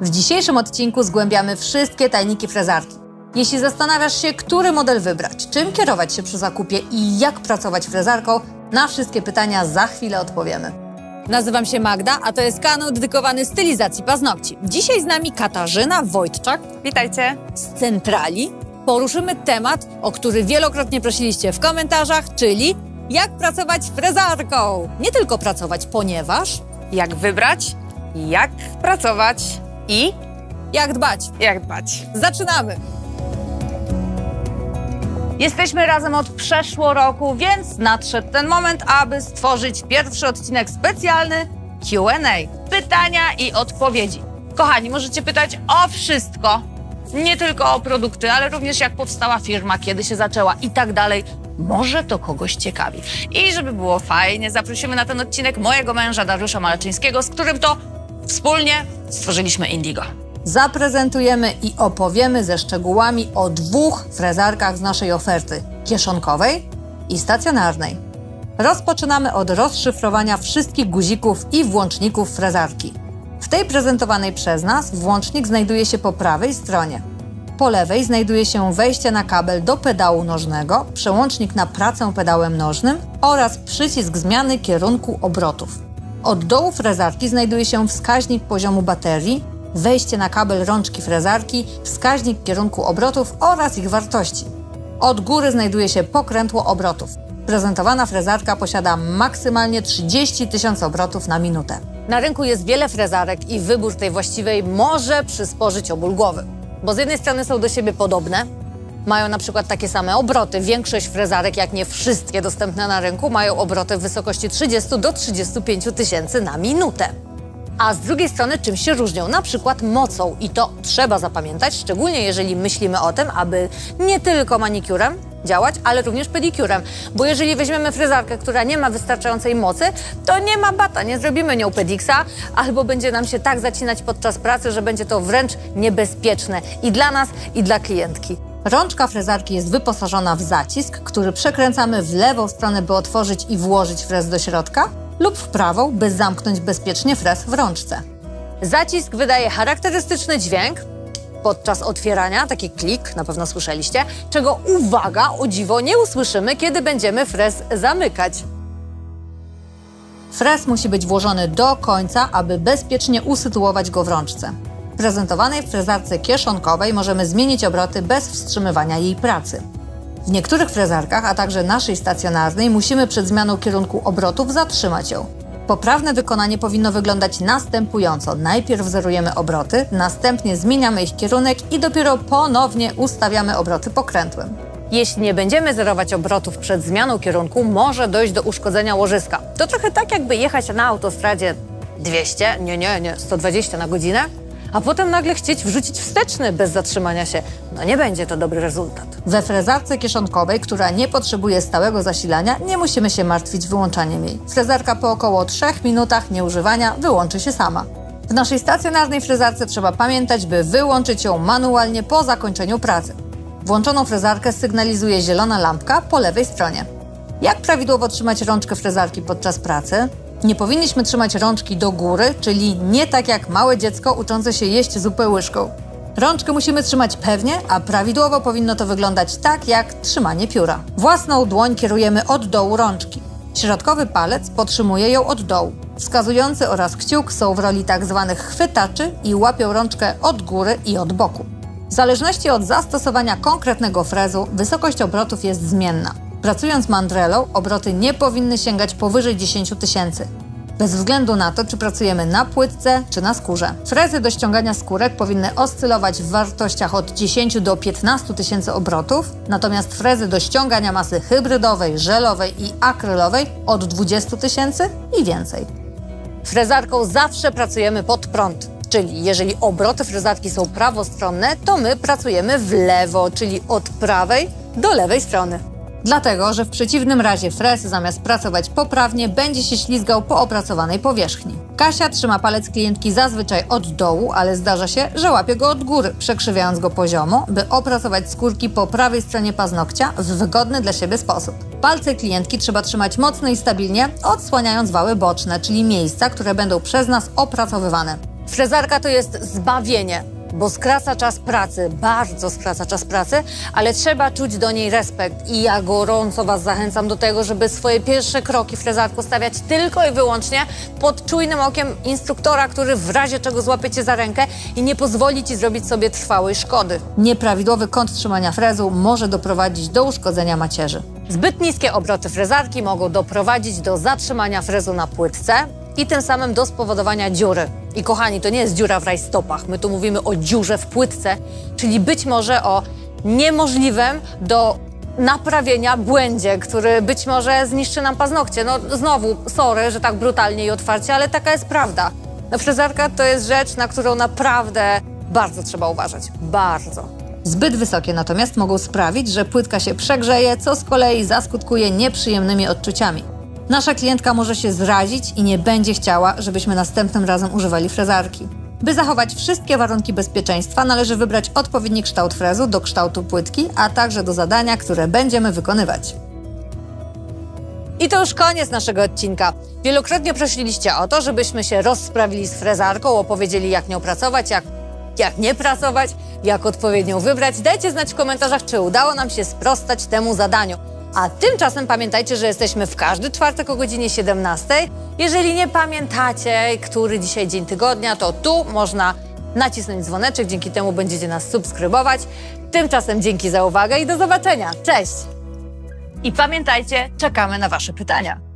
W dzisiejszym odcinku zgłębiamy wszystkie tajniki frezarki. Jeśli zastanawiasz się, który model wybrać, czym kierować się przy zakupie i jak pracować frezarką, na wszystkie pytania za chwilę odpowiemy. Nazywam się Magda, a to jest kanał dedykowany stylizacji paznokci. Dzisiaj z nami Katarzyna Wojtczak. Witajcie. Z Centrali. Poruszymy temat, o który wielokrotnie prosiliście w komentarzach, czyli jak pracować frezarką. Nie tylko pracować, ponieważ... Jak wybrać, jak pracować i... Jak dbać. Jak dbać. Zaczynamy! Jesteśmy razem od przeszło roku, więc nadszedł ten moment, aby stworzyć pierwszy odcinek specjalny Q&A. Pytania i odpowiedzi. Kochani, możecie pytać o wszystko. Nie tylko o produkty, ale również jak powstała firma, kiedy się zaczęła i tak dalej. Może to kogoś ciekawi. I żeby było fajnie, zaprosimy na ten odcinek mojego męża Dariusza Malczyńskiego, z którym to wspólnie stworzyliśmy Indigo. Zaprezentujemy i opowiemy ze szczegółami o dwóch frezarkach z naszej oferty – kieszonkowej i stacjonarnej. Rozpoczynamy od rozszyfrowania wszystkich guzików i włączników frezarki. W tej prezentowanej przez nas włącznik znajduje się po prawej stronie. Po lewej znajduje się wejście na kabel do pedału nożnego, przełącznik na pracę pedałem nożnym oraz przycisk zmiany kierunku obrotów. Od dołu frezarki znajduje się wskaźnik poziomu baterii, wejście na kabel rączki frezarki, wskaźnik kierunku obrotów oraz ich wartości. Od góry znajduje się pokrętło obrotów. Prezentowana frezarka posiada maksymalnie 30 000 obrotów na minutę. Na rynku jest wiele frezarek i wybór tej właściwej może przysporzyć o ból głowy. Bo z jednej strony są do siebie podobne, mają na przykład takie same obroty. Większość frezarek, jak nie wszystkie dostępne na rynku, mają obroty w wysokości 30 do 35 000 na minutę. A z drugiej strony czymś się różnią, na przykład mocą. I to trzeba zapamiętać, szczególnie jeżeli myślimy o tym, aby nie tylko manikurem działać, ale również pedikurem. Bo jeżeli weźmiemy frezarkę, która nie ma wystarczającej mocy, to nie ma bata, nie zrobimy nią pediksa, albo będzie nam się tak zacinać podczas pracy, że będzie to wręcz niebezpieczne i dla nas, i dla klientki. Rączka frezarki jest wyposażona w zacisk, który przekręcamy w lewą stronę, by otworzyć i włożyć frez do środka, lub w prawą, by zamknąć bezpiecznie frez w rączce. Zacisk wydaje charakterystyczny dźwięk podczas otwierania, taki klik, na pewno słyszeliście, czego, uwaga, o dziwo, nie usłyszymy, kiedy będziemy frez zamykać. Frez musi być włożony do końca, aby bezpiecznie usytuować go w rączce. W prezentowanej frezarce kieszonkowej możemy zmienić obroty bez wstrzymywania jej pracy. W niektórych frezarkach, a także naszej stacjonarnej, musimy przed zmianą kierunku obrotów zatrzymać ją. Poprawne wykonanie powinno wyglądać następująco. Najpierw zerujemy obroty, następnie zmieniamy ich kierunek i dopiero ponownie ustawiamy obroty pokrętłem. Jeśli nie będziemy zerować obrotów przed zmianą kierunku, może dojść do uszkodzenia łożyska. To trochę tak, jakby jechać na autostradzie 200, 120 na godzinę, a potem nagle chcieć wrzucić wsteczny bez zatrzymania się. No nie będzie to dobry rezultat. We frezarce kieszonkowej, która nie potrzebuje stałego zasilania, nie musimy się martwić wyłączaniem jej. Frezarka po około 3 minutach nieużywania wyłączy się sama. W naszej stacjonarnej frezarce trzeba pamiętać, by wyłączyć ją manualnie po zakończeniu pracy. Włączoną frezarkę sygnalizuje zielona lampka po lewej stronie. Jak prawidłowo trzymać rączkę frezarki podczas pracy? Nie powinniśmy trzymać rączki do góry, czyli nie tak jak małe dziecko uczące się jeść zupę łyżką. Rączkę musimy trzymać pewnie, a prawidłowo powinno to wyglądać tak jak trzymanie pióra. Własną dłoń kierujemy od dołu rączki. Środkowy palec podtrzymuje ją od dołu. Wskazujący oraz kciuk są w roli tzw. chwytaczy i łapią rączkę od góry i od boku. W zależności od zastosowania konkretnego frezu, wysokość obrotów jest zmienna. Pracując mandrelą, obroty nie powinny sięgać powyżej 10 000. Bez względu na to, czy pracujemy na płytce, czy na skórze. Frezy do ściągania skórek powinny oscylować w wartościach od 10 do 15 000 obrotów, natomiast frezy do ściągania masy hybrydowej, żelowej i akrylowej od 20 000 i więcej. Frezarką zawsze pracujemy pod prąd, czyli jeżeli obroty frezarki są prawostronne, to my pracujemy w lewo, czyli od prawej do lewej strony. Dlatego, że w przeciwnym razie frez zamiast pracować poprawnie będzie się ślizgał po opracowanej powierzchni. Kasia trzyma palec klientki zazwyczaj od dołu, ale zdarza się, że łapie go od góry, przekrzywiając go poziomo, by opracować skórki po prawej stronie paznokcia w wygodny dla siebie sposób. Palce klientki trzeba trzymać mocno i stabilnie, odsłaniając wały boczne, czyli miejsca, które będą przez nas opracowywane. Frezarka to jest zbawienie, bo skraca czas pracy, bardzo skraca czas pracy, ale trzeba czuć do niej respekt i ja gorąco Was zachęcam do tego, żeby swoje pierwsze kroki w frezarku stawiać tylko i wyłącznie pod czujnym okiem instruktora, który w razie czego złapie Cię za rękę i nie pozwoli Ci zrobić sobie trwałej szkody. Nieprawidłowy kąt trzymania frezu może doprowadzić do uszkodzenia macierzy. Zbyt niskie obroty frezarki mogą doprowadzić do zatrzymania frezu na płytce i tym samym do spowodowania dziury. I kochani, to nie jest dziura w rajstopach, my tu mówimy o dziurze w płytce, czyli być może o niemożliwym do naprawienia błędzie, który być może zniszczy nam paznokcie. No znowu, sorry, że tak brutalnie i otwarcie, ale taka jest prawda. No, frezarka to jest rzecz, na którą naprawdę bardzo trzeba uważać. Bardzo. Zbyt wysokie natomiast mogą sprawić, że płytka się przegrzeje, co z kolei zaskutkuje nieprzyjemnymi odczuciami. Nasza klientka może się zrazić i nie będzie chciała, żebyśmy następnym razem używali frezarki. By zachować wszystkie warunki bezpieczeństwa, należy wybrać odpowiedni kształt frezu do kształtu płytki, a także do zadania, które będziemy wykonywać. I to już koniec naszego odcinka. Wielokrotnie prosiliście o to, żebyśmy się rozprawili z frezarką, opowiedzieli, jak nią pracować, jak nie pracować, jak odpowiednią wybrać. Dajcie znać w komentarzach, czy udało nam się sprostać temu zadaniu. A tymczasem pamiętajcie, że jesteśmy w każdy czwartek o godzinie 17. Jeżeli nie pamiętacie, który dzisiaj dzień tygodnia, to tu można nacisnąć dzwoneczek, dzięki temu będziecie nas subskrybować. Tymczasem dzięki za uwagę i do zobaczenia. Cześć! I pamiętajcie, czekamy na Wasze pytania.